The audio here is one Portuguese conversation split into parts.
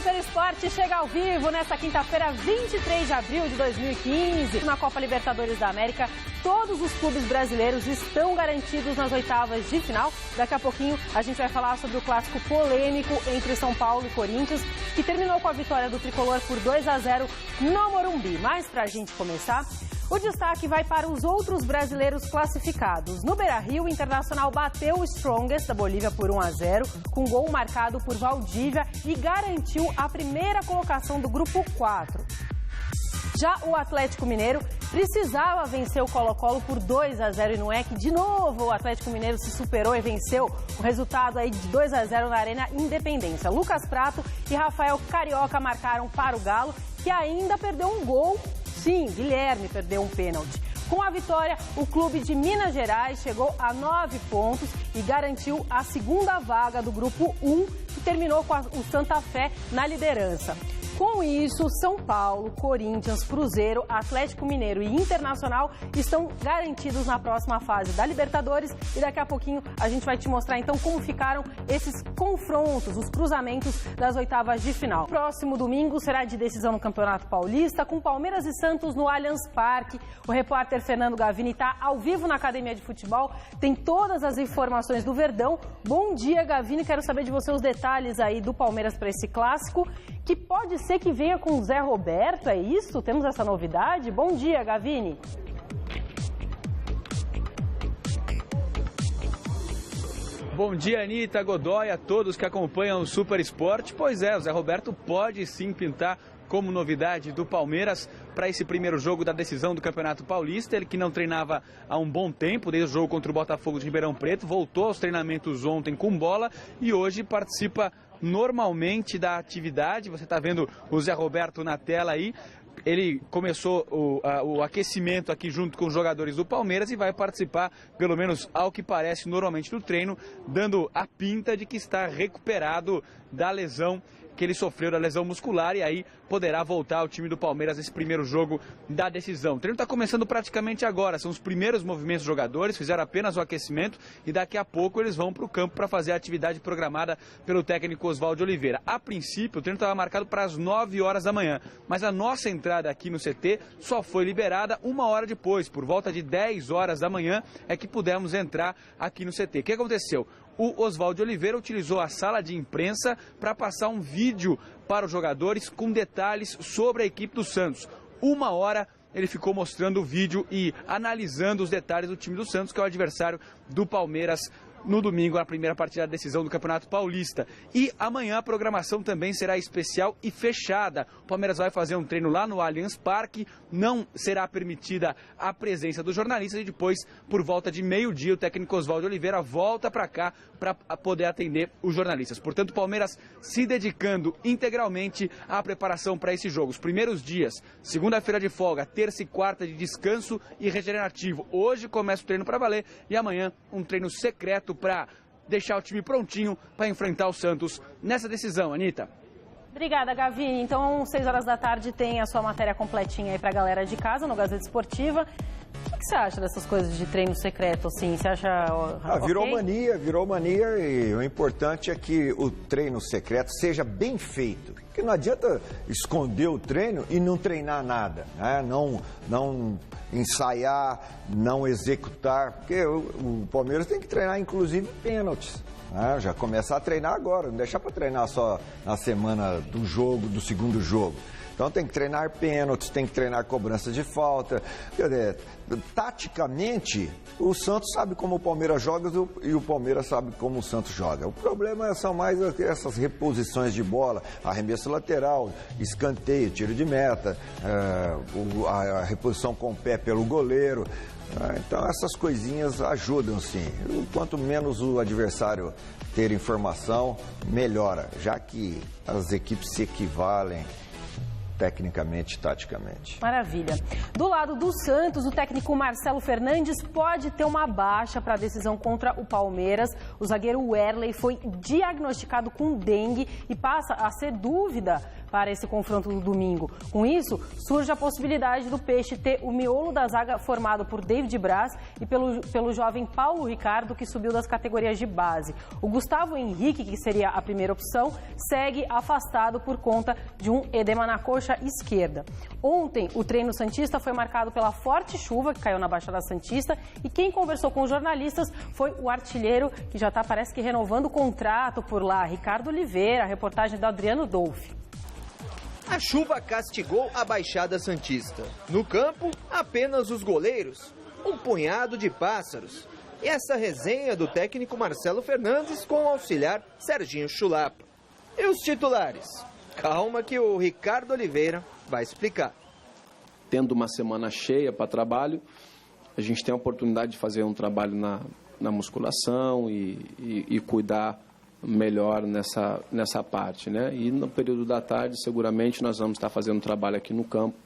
Super Esporte chega ao vivo nesta quinta-feira, 23 de abril de 2015. Na Copa Libertadores da América, todos os clubes brasileiros estão garantidos nas oitavas de final. Daqui a pouquinho a gente vai falar sobre o clássico polêmico entre São Paulo e Corinthians, que terminou com a vitória do Tricolor por 2-0 no Morumbi. Mas pra gente começar, o destaque vai para os outros brasileiros classificados. No Beira-Rio, o Internacional bateu o Strongest da Bolívia por 1-0, com gol marcado por Valdívia e garantiu a primeira colocação do Grupo 4. Já o Atlético Mineiro precisava vencer o Colo-Colo por 2-0 e não é que, de novo, o Atlético Mineiro se superou e venceu o resultado aí de 2-0 na Arena Independência. Lucas Prato e Rafael Carioca marcaram para o Galo, que ainda perdeu um gol. Sim, Guilherme perdeu um pênalti. Com a vitória, o clube de Minas Gerais chegou a 9 pontos e garantiu a segunda vaga do Grupo 1, que terminou com o Santa Fé na liderança. Com isso, São Paulo, Corinthians, Cruzeiro, Atlético Mineiro e Internacional estão garantidos na próxima fase da Libertadores. E daqui a pouquinho a gente vai te mostrar então como ficaram esses confrontos, os cruzamentos das oitavas de final. Próximo domingo será de decisão no Campeonato Paulista, com Palmeiras e Santos no Allianz Parque. O repórter Fernando Gavini está ao vivo na Academia de Futebol, tem todas as informações do Verdão. Bom dia, Gavini, quero saber de você os detalhes aí do Palmeiras para esse clássico, que pode ser que venha com o Zé Roberto, é isso? Temos essa novidade? Bom dia, Gavini. Bom dia, Anitta, Godoy, a todos que acompanham o Super Esporte. Pois é, o Zé Roberto pode sim pintar como novidade do Palmeiras para esse primeiro jogo da decisão do Campeonato Paulista. Ele que não treinava há um bom tempo, desde o jogo contra o Botafogo de Ribeirão Preto, voltou aos treinamentos ontem com bola e hoje participa normalmente da atividade. Você está vendo o Zé Roberto na tela aí. Ele começou o aquecimento aqui junto com os jogadores do Palmeiras e vai participar, pelo menos ao que parece, normalmente do treino, dando a pinta de que está recuperado da lesão que ele sofreu, da lesão muscular, e aí poderá voltar ao time do Palmeiras nesse primeiro jogo da decisão. O treino está começando praticamente agora, são os primeiros movimentos dos jogadores, fizeram apenas o aquecimento e daqui a pouco eles vão para o campo para fazer a atividade programada pelo técnico Oswaldo Oliveira. A princípio, o treino estava marcado para as 9 horas da manhã, mas a nossa entrada aqui no CT só foi liberada uma hora depois, por volta de 10 horas da manhã é que pudemos entrar aqui no CT. O que aconteceu? O Oswaldo Oliveira utilizou a sala de imprensa para passar um vídeo para os jogadores com detalhes sobre a equipe do Santos. Uma hora ele ficou mostrando o vídeo e analisando os detalhes do time do Santos, que é o adversário do Palmeiras no domingo, na primeira partida da decisão do Campeonato Paulista. E amanhã a programação também será especial e fechada. O Palmeiras vai fazer um treino lá no Allianz Parque, não será permitida a presença dos jornalistas e depois, por volta de meio-dia, o técnico Oswaldo Oliveira volta para cá para poder atender os jornalistas. Portanto, o Palmeiras se dedicando integralmente à preparação para esse jogo. Os primeiros dias, segunda-feira de folga, terça e quarta de descanso e regenerativo. Hoje começa o treino para valer e amanhã um treino secreto para deixar o time prontinho para enfrentar o Santos nessa decisão, Anitta. Obrigada, Gavini. Então, 6 horas da tarde tem a sua matéria completinha aí para a galera de casa, no Gazeta Esportiva. O que você acha dessas coisas de treino secreto, assim? Você acha virou mania e o importante é que o treino secreto seja bem feito. Porque não adianta esconder o treino e não treinar nada, né? Não ensaiar, não executar, porque o Palmeiras tem que treinar inclusive pênaltis. Já começar a treinar agora, não deixar para treinar só na semana do jogo, do segundo jogo. Então tem que treinar pênaltis, tem que treinar cobrança de falta. Quer dizer, taticamente, o Santos sabe como o Palmeiras joga e o Palmeiras sabe como o Santos joga. O problema são mais essas reposições de bola, arremesso lateral, escanteio, tiro de meta, a reposição com o pé pelo goleiro. Então essas coisinhas ajudam sim. Quanto menos o adversário ter informação, melhora, já que as equipes se equivalem tecnicamente e taticamente. Maravilha. Do lado do Santos, o técnico Marcelo Fernandes pode ter uma baixa para a decisão contra o Palmeiras. O zagueiro Werley foi diagnosticado com dengue e passa a ser dúvida para esse confronto do domingo. Com isso, surge a possibilidade do Peixe ter o miolo da zaga formado por David Braz e pelo jovem Paulo Ricardo, que subiu das categorias de base. O Gustavo Henrique, que seria a primeira opção, segue afastado por conta de um edema na coxa esquerda. Ontem, o treino santista foi marcado pela forte chuva que caiu na Baixada Santista e quem conversou com os jornalistas foi o artilheiro, que já está, parece que, renovando o contrato por lá, Ricardo Oliveira, a reportagem do Adriano Dolfi. A chuva castigou a Baixada Santista. No campo, apenas os goleiros, um punhado de pássaros. E essa resenha do técnico Marcelo Fernandes com o auxiliar Serginho Chulapa. E os titulares? Calma que o Ricardo Oliveira vai explicar. Tendo uma semana cheia para trabalho, a gente tem a oportunidade de fazer um trabalho na musculação e cuidar melhor nessa parte, né? E no período da tarde, seguramente, nós vamos estar fazendo trabalho aqui no campo.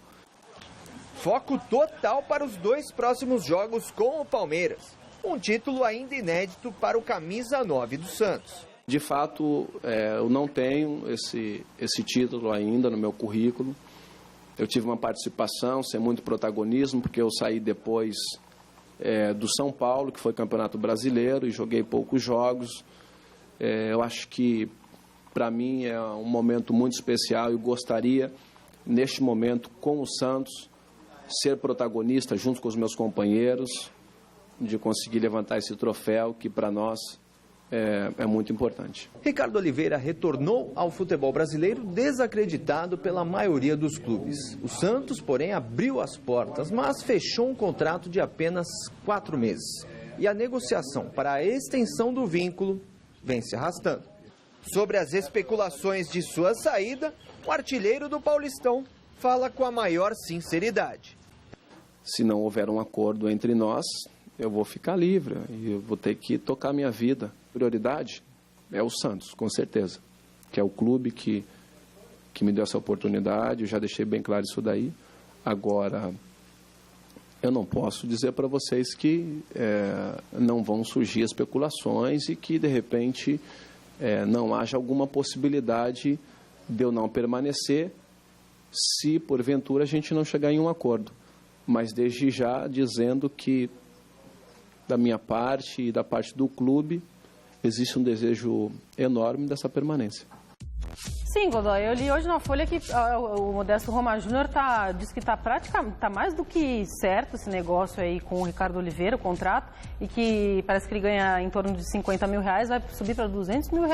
Foco total para os 2 próximos jogos com o Palmeiras. Um título ainda inédito para o camisa 9 do Santos. De fato, eu não tenho esse título ainda no meu currículo. Eu tive uma participação sem muito protagonismo, porque eu saí depois do São Paulo, que foi campeonato brasileiro, e joguei poucos jogos. Eu acho que, para mim, é um momento muito especial e gostaria, neste momento, com o Santos, ser protagonista junto com os meus companheiros, de conseguir levantar esse troféu que, para nós, é muito importante. Ricardo Oliveira retornou ao futebol brasileiro desacreditado pela maioria dos clubes. O Santos, porém, abriu as portas, mas fechou um contrato de apenas 4 meses. E a negociação para a extensão do vínculo vem se arrastando. Sobre as especulações de sua saída, o artilheiro do Paulistão fala com a maior sinceridade. Se não houver um acordo entre nós, eu vou ficar livre e eu vou ter que tocar minha vida. Prioridade é o Santos, com certeza, que é o clube que me deu essa oportunidade. Eu já deixei bem claro isso daí. Agora, eu não posso dizer para vocês que não vão surgir especulações e que, de repente, não haja alguma possibilidade de eu não permanecer se, porventura, a gente não chegar em um acordo. Mas, desde já, dizendo que, da minha parte e da parte do clube, existe um desejo enorme dessa permanência. Sim, Godoy, eu li hoje na Folha que o Modesto Roma Júnior diz que está mais do que certo esse negócio aí com o Ricardo Oliveira, o contrato, e que parece que ele ganha em torno de R$50 mil, vai subir para R$200 mil,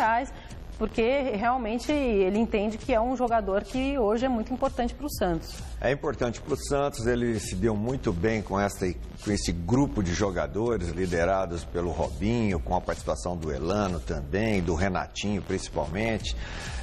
porque realmente ele entende que é um jogador que hoje é muito importante para o Santos. É importante para o Santos, ele se deu muito bem com esse grupo de jogadores liderados pelo Robinho, com a participação do Elano também, do Renatinho principalmente.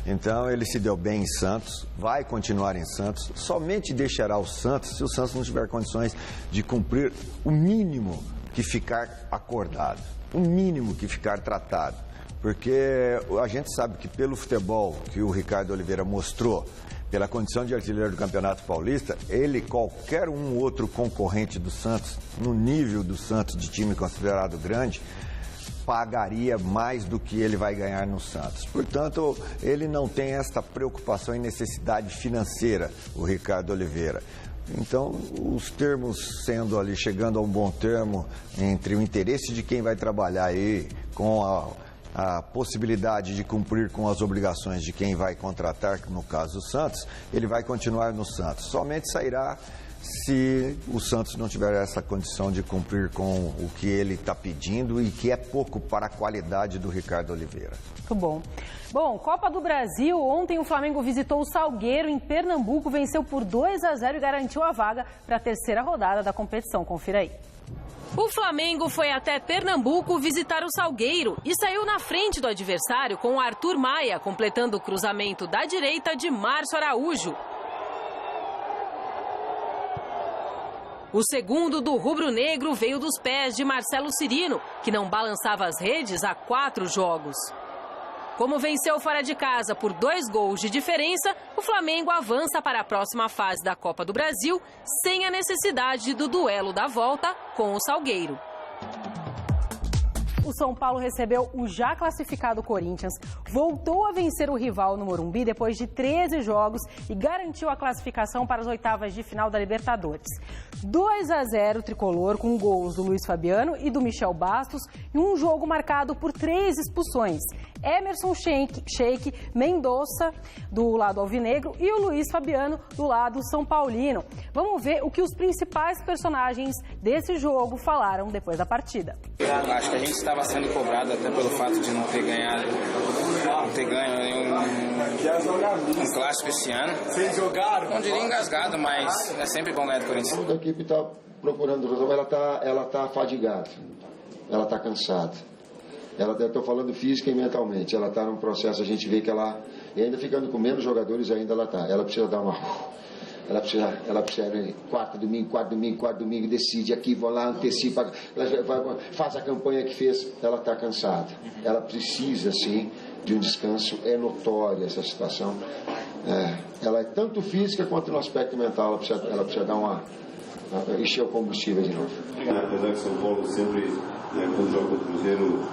Então ele se deu bem em Santos, vai continuar em Santos, somente deixará o Santos se o Santos não tiver condições de cumprir o mínimo que ficar acordado, o mínimo que ficar tratado. Porque a gente sabe que pelo futebol que o Ricardo Oliveira mostrou, pela condição de artilheiro do Campeonato Paulista, ele, qualquer um outro concorrente do Santos, no nível do Santos de time considerado grande, pagaria mais do que ele vai ganhar no Santos. Portanto, ele não tem esta preocupação e necessidade financeira, o Ricardo Oliveira. Então, os termos sendo ali, chegando a um bom termo entre o interesse de quem vai trabalhar aí com a possibilidade de cumprir com as obrigações de quem vai contratar, no caso o Santos, ele vai continuar no Santos. Somente sairá se o Santos não tiver essa condição de cumprir com o que ele está pedindo e que é pouco para a qualidade do Ricardo Oliveira. Muito bom. Bom, Copa do Brasil, ontem o Flamengo visitou o Salgueiro em Pernambuco, venceu por 2-0 e garantiu a vaga para a terceira rodada da competição. Confira aí. O Flamengo foi até Pernambuco visitar o Salgueiro e saiu na frente do adversário com o Arthur Maia, completando o cruzamento da direita de Márcio Araújo. O segundo do rubro-negro veio dos pés de Marcelo Cirino, que não balançava as redes há 4 jogos. Como venceu fora de casa por 2 gols de diferença, o Flamengo avança para a próxima fase da Copa do Brasil sem a necessidade do duelo da volta com o Salgueiro. O São Paulo recebeu o já classificado Corinthians, voltou a vencer o rival no Morumbi depois de 13 jogos e garantiu a classificação para as oitavas de final da Libertadores. 2-0 tricolor, com gols do Luiz Fabiano e do Michel Bastos, e um jogo marcado por 3 expulsões. Emerson Sheik, Mendonça, do lado alvinegro, e o Luiz Fabiano, do lado são paulino. Vamos ver o que os principais personagens desse jogo falaram depois da partida. Acho que a gente estava sendo cobrado até pelo fato de não ter ganho um clássico esse ano. Vocês jogaram? Não diria engasgado, mas é sempre bom ganhar do Corinthians. A equipe está procurando resolver, ela tá fadigada, ela está cansada. Eu estou falando física e mentalmente. Ela está num processo, a gente vê que ela, e ainda ficando com menos jogadores, ainda ela está. Ela precisa dar uma... Ela precisa quarto domingo, decide aqui, vão lá, antecipa, faz a campanha que fez. Ela está cansada. Ela precisa, sim, de um descanso. É notória essa situação. Ela é tanto física quanto no aspecto mental. Ela precisa dar encher o combustível de novo. Apesar que São Paulo sempre, quando joga o Cruzeiro,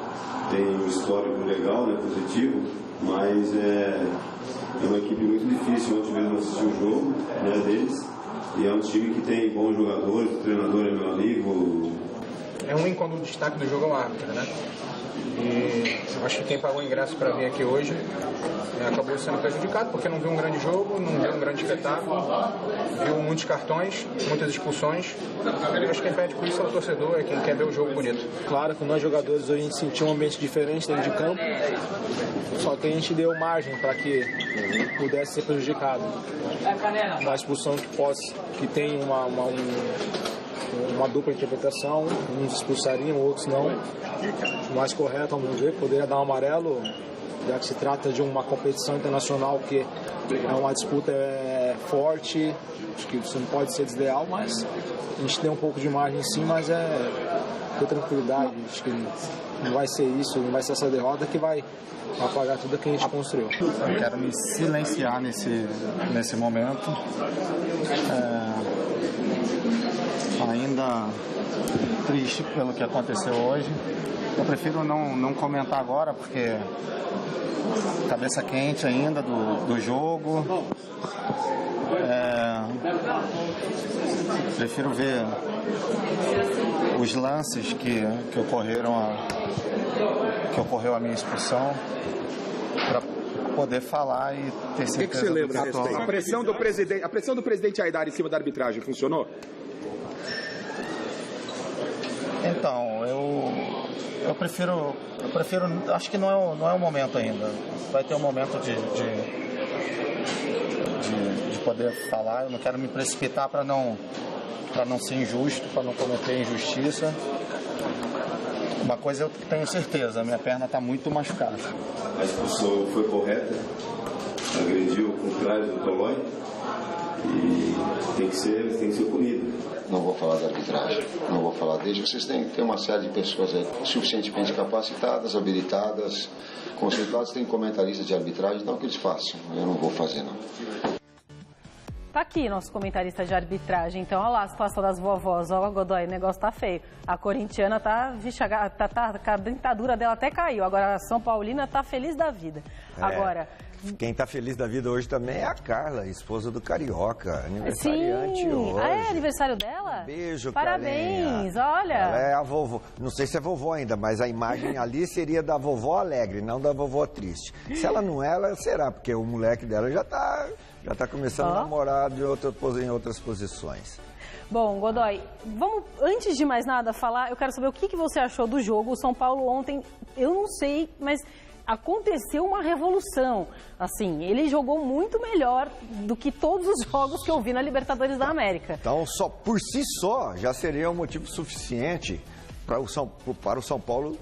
tem um histórico legal, positivo, mas é uma equipe muito difícil. Ontem mesmo assisti o jogo deles, e é um time que tem bons jogadores, o treinador é meu amigo. É ruim quando o destaque do jogo é o árbitro, né? E eu acho que quem pagou o ingresso para vir aqui hoje acabou sendo prejudicado porque não viu um grande jogo, não viu um grande espetáculo, viu muitos cartões, muitas expulsões. Eu acho que quem perde por isso é o torcedor, é quem quer ver o jogo bonito. Claro que nós jogadores a gente sentiu um ambiente diferente dentro de campo, só que a gente deu margem para que pudesse ser prejudicado. Uma expulsão que tem uma dupla interpretação, uns expulsariam, outros não. O mais correto, vamos ver, poderia dar um amarelo, já que se trata de uma competição internacional que é uma disputa forte, acho que isso não pode ser desleal, mas a gente tem um pouco de margem sim, mas ter tranquilidade, acho que não vai ser isso, não vai ser essa derrota que vai apagar tudo que a gente construiu. Eu quero me silenciar nesse momento. Ainda triste pelo que aconteceu hoje. Eu prefiro não comentar agora, porque cabeça quente ainda do jogo. Prefiro ver os lances que ocorreu a minha expulsão, para poder falar e ter certeza. O que você lembra a respeito? A pressão do presidente Aidar em cima da arbitragem funcionou? Então, eu prefiro, acho que não é o momento ainda. Vai ter um momento de poder falar. Eu não quero me precipitar para não ser injusto, para não cometer injustiça. Uma coisa eu tenho certeza, minha perna está muito machucada. A expulsão foi correta, agrediu por trás do Tolói e tem que ser punido. Não vou falar da arbitragem, não vou falar desde. Vocês têm uma série de pessoas aí suficientemente capacitadas, habilitadas, conceituadas, tem comentaristas de arbitragem, então o que eles façam. Eu não vou fazer, não. Tá aqui nosso comentarista de arbitragem. Então, olha lá a situação das vovós. Ó, Godoy, o negócio tá feio. A corintiana tá, a dentadura dela até caiu. Agora a São Paulina tá feliz da vida. Agora... Quem está feliz da vida hoje também é a Carla, esposa do Carioca, aniversariante hoje. É aniversário dela? Beijo, parabéns, Carlinha. Olha. Ela é a vovó, não sei se é vovó ainda, mas a imagem ali seria da vovó alegre, não da vovó triste. Se ela não é, ela será, porque o moleque dela já tá começando a namorar em outras posições. Bom, Godoy, vamos, antes de mais nada, falar, eu quero saber o que você achou do jogo. O São Paulo ontem, eu não sei, mas... aconteceu uma revolução, assim, ele jogou muito melhor do que todos os jogos que eu vi na Libertadores da América. Então, por si só, já seria um motivo suficiente para o São Paulo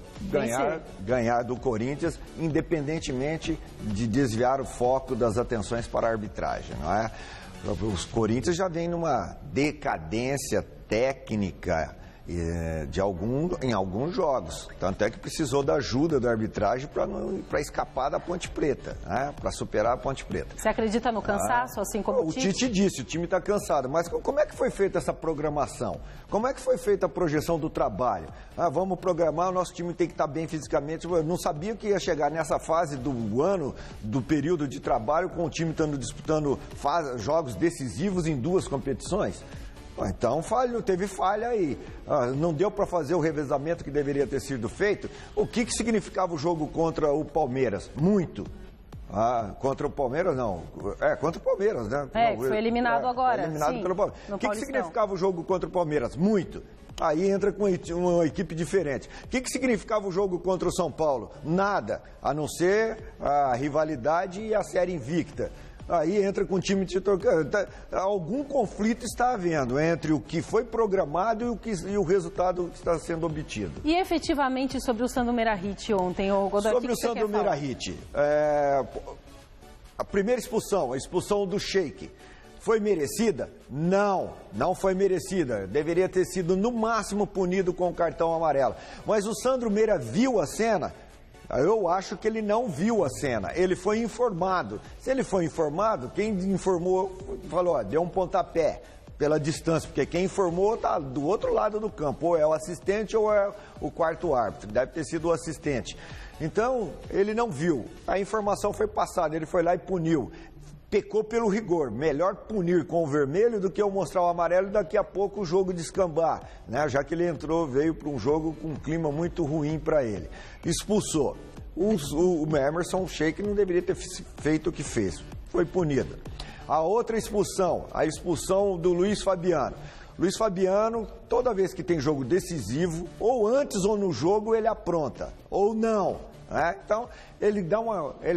ganhar do Corinthians, independentemente de desviar o foco das atenções para a arbitragem, não é? Os Corinthians já vêm numa decadência técnica em alguns jogos. Tanto é que precisou da ajuda da arbitragem para escapar da Ponte Preta, né? Para superar a Ponte Preta. Você acredita no cansaço, assim como o Tite? O Tite disse, o time está cansado, mas como é que foi feita essa programação? Como é que foi feita a projeção do trabalho? Vamos programar, o nosso time tem que estar bem fisicamente. Eu não sabia que ia chegar nessa fase do ano, do período de trabalho, com o time estando disputando jogos decisivos em 2 competições. Então teve falha aí, não deu para fazer o revezamento que deveria ter sido feito. O que significava o jogo contra o Palmeiras? Muito. Contra o Palmeiras não, contra o Palmeiras, né? Foi eliminado agora. Foi eliminado pelo Palmeiras. O que significava o jogo contra o Palmeiras? Muito. Aí entra com uma equipe diferente. O que significava o jogo contra o São Paulo? Nada, a não ser a rivalidade e a série invicta. Aí entra com o time titular. Algum conflito está havendo entre o que foi programado e o resultado que está sendo obtido. E efetivamente sobre o Sandro Meirahit ontem, o Godoy, sobre o Sandro Meirahit, a primeira expulsão, a expulsão do Sheik, foi merecida? Não, não foi merecida. Deveria ter sido no máximo punido com o cartão amarelo. Mas o Sandro Meira viu a cena? Eu acho que ele não viu a cena, ele foi informado. Se ele foi informado, quem informou falou, deu um pontapé pela distância, porque quem informou está do outro lado do campo, ou é o assistente ou é o quarto árbitro, deve ter sido o assistente. Então, ele não viu, a informação foi passada, ele foi lá e puniu. Pecou pelo rigor, melhor punir com o vermelho do que eu mostrar o amarelo e daqui a pouco o jogo descambar, né? Já que ele veio para um jogo com um clima muito ruim para ele. Expulsou. O Emerson Sheik não deveria ter feito o que fez, foi punido. A outra expulsão, a expulsão do Luiz Fabiano. Luiz Fabiano, toda vez que tem jogo decisivo, ou antes ou no jogo, ele apronta, ou não. Então, ele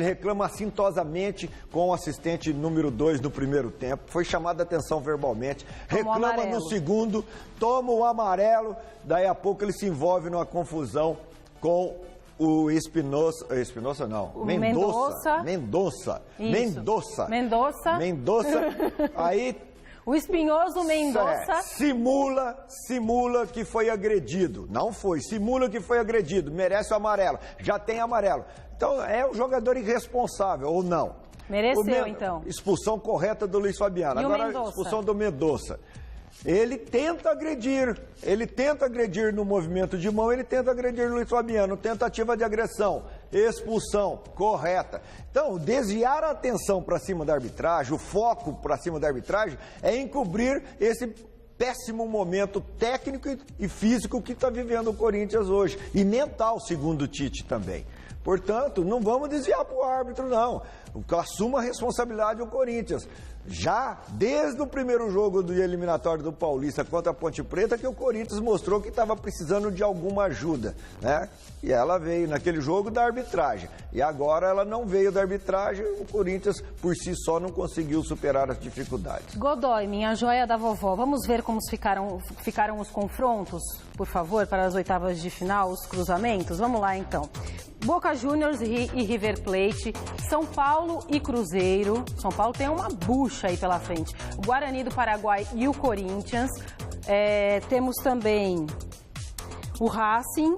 reclama assintosamente com o assistente número 2 no primeiro tempo, foi chamado a atenção verbalmente, reclama no segundo, toma o amarelo, daí a pouco ele se envolve numa confusão com o Mendonça. Aí o Espinhoso Mendonça simula que foi agredido. Não foi, simula que foi agredido, merece o amarelo, já tem amarelo. Então é um jogador irresponsável, ou não? Mereceu, então. Expulsão correta do Luiz Fabiano. E agora a expulsão do Mendonça. Ele tenta agredir no movimento de mão, ele tenta agredir o Luiz Fabiano, tentativa de agressão, expulsão, correta. Então, desviar a atenção para cima da arbitragem, o foco para cima da arbitragem, é encobrir esse péssimo momento técnico e físico que está vivendo o Corinthians hoje, e mental, segundo o Tite também. Portanto, não vamos desviar para o árbitro, não. Assuma a responsabilidade do Corinthians. Já desde o primeiro jogo do eliminatório do Paulista contra a Ponte Preta, que o Corinthians mostrou que estava precisando de alguma ajuda, né? E ela veio naquele jogo da arbitragem. E agora ela não veio da arbitragem, o Corinthians por si só não conseguiu superar as dificuldades. Godoy, minha joia da vovó, vamos ver como ficaram os confrontos, por favor, para as oitavas de final, os cruzamentos? Vamos lá, então. Boca Juniors e River Plate, São Paulo e Cruzeiro. São Paulo tem uma bucha aí pela frente. O Guarani do Paraguai e o Corinthians. Temos também o Racing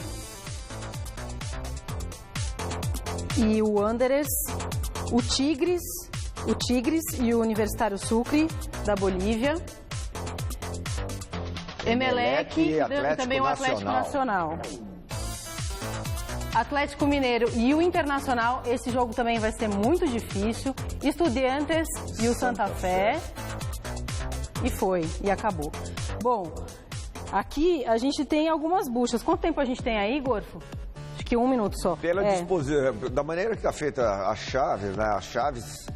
e o Wanderers, o Tigres e o Universitário Sucre da Bolívia. Emelec e também o Atlético Nacional. Atlético Mineiro e o Internacional, esse jogo também vai ser muito difícil. Estudiantes e o Santa Fé. E acabou. Bom, aqui a gente tem algumas buchas. Quanto tempo a gente tem aí, Gorfo? Acho que 1 minuto só. Pela disposição, da maneira que está feita a Chaves, né? As Chaves,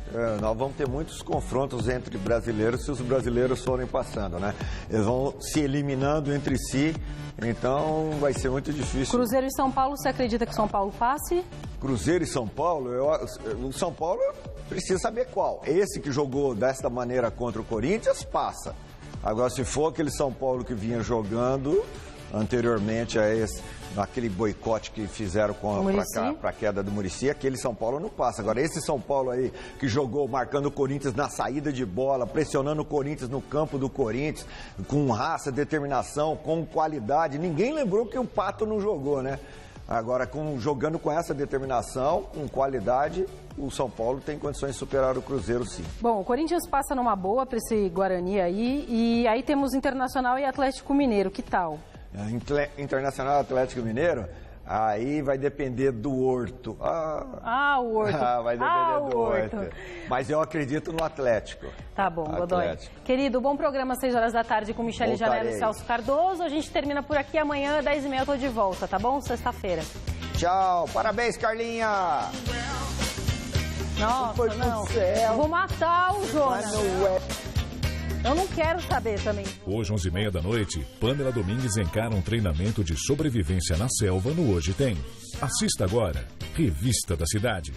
nós vamos ter muitos confrontos entre brasileiros se os brasileiros forem passando, né? Eles vão se eliminando entre si, então vai ser muito difícil. Cruzeiro e São Paulo, você acredita que São Paulo passe? Cruzeiro e São Paulo, o São Paulo precisa saber qual. Esse que jogou desta maneira contra o Corinthians, passa. Agora, se for aquele São Paulo que vinha jogando anteriormente a esse, naquele boicote que fizeram para a queda do Muricy, aquele São Paulo não passa. Agora, esse São Paulo aí que jogou marcando o Corinthians na saída de bola, pressionando o Corinthians no campo do Corinthians, com raça, determinação, com qualidade. Ninguém lembrou que o Pato não jogou, né? Agora, jogando com essa determinação, com qualidade, o São Paulo tem condições de superar o Cruzeiro, sim. Bom, o Corinthians passa numa boa para esse Guarani aí, e aí temos Internacional e Atlético Mineiro, que tal? Internacional e Atlético Mineiro, aí vai depender do Horto. O Horto. Vai depender do Horto. Mas eu acredito no Atlético. Tá bom, Godoy. Querido, bom programa às 6 horas da tarde com Michele Janela e Celso Cardoso. A gente termina por aqui amanhã, 10h30 eu tô de volta, tá bom? Sexta-feira. Tchau, parabéns, Carlinha! Nossa, não. Vou matar o Jonas. Eu não quero saber também. Hoje, 11h30 da noite, Pamela Domingues encara um treinamento de sobrevivência na selva no Hoje Tem. Assista agora, Revista da Cidade.